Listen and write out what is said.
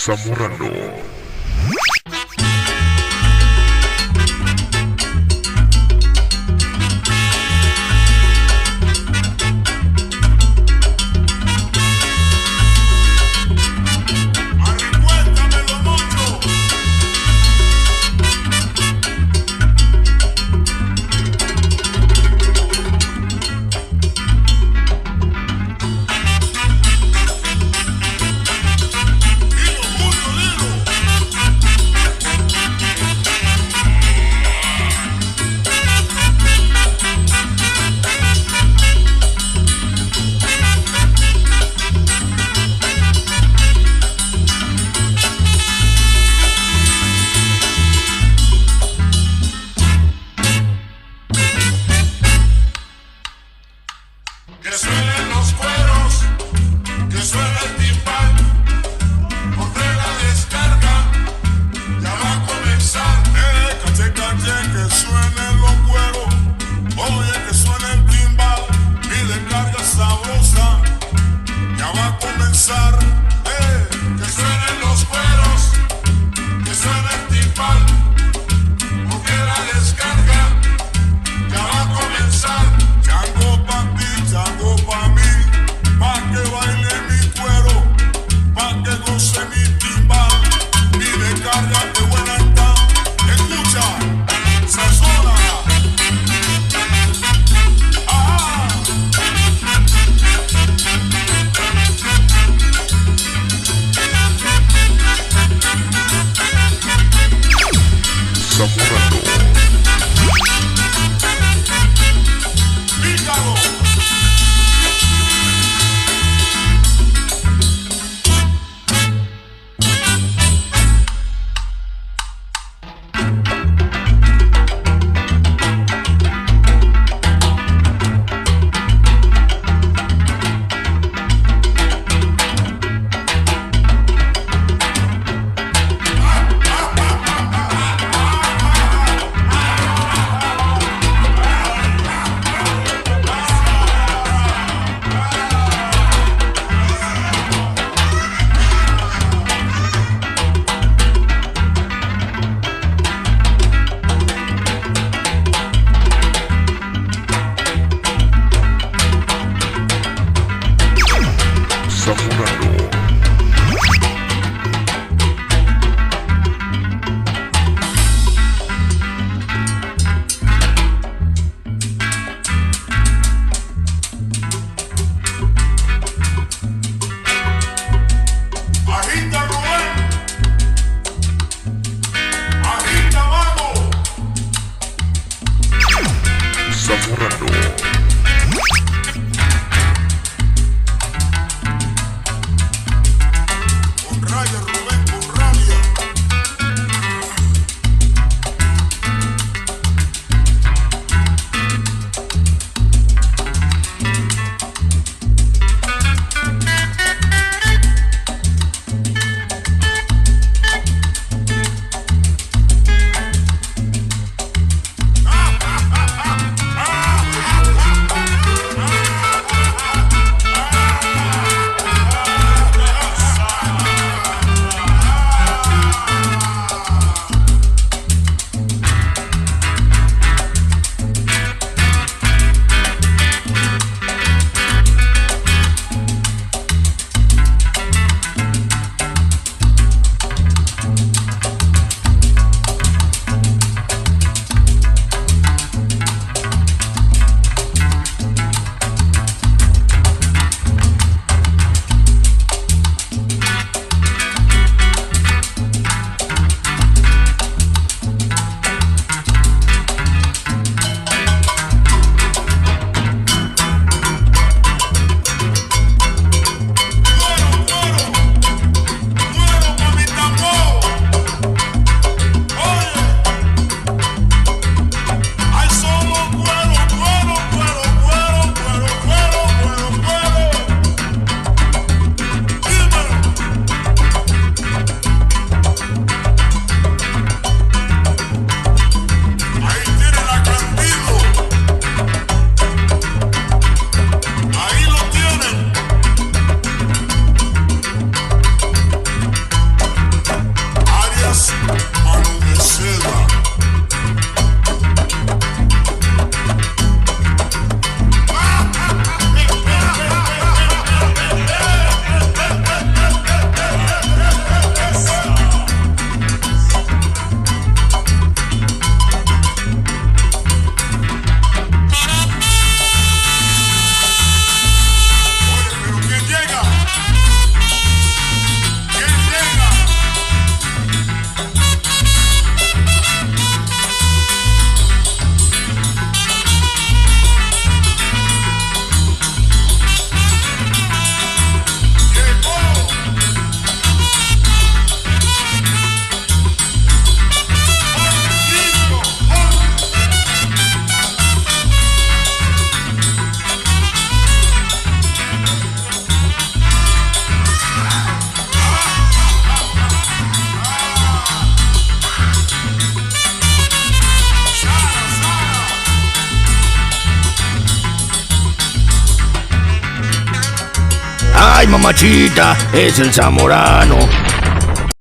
Zamorano. Que suenen los cueros, que suena el timbal, porque la descarga ya va a comenzar. Caché, caché, que suenen los cueros, oye que suena el timbal, mi descarga sabrosa ya va a comenzar. Que suenen los cueros, que suena el timbal, porque la descarga ya va a comenzar. Chango pa' ti, chango pa' mí, pa' que baile mi cuero, pa' que goce mi timbal, mi descarga que buena está. Escucha, sazona. Zamorano. Pícalo. Ay, mamachita, es el zamorano.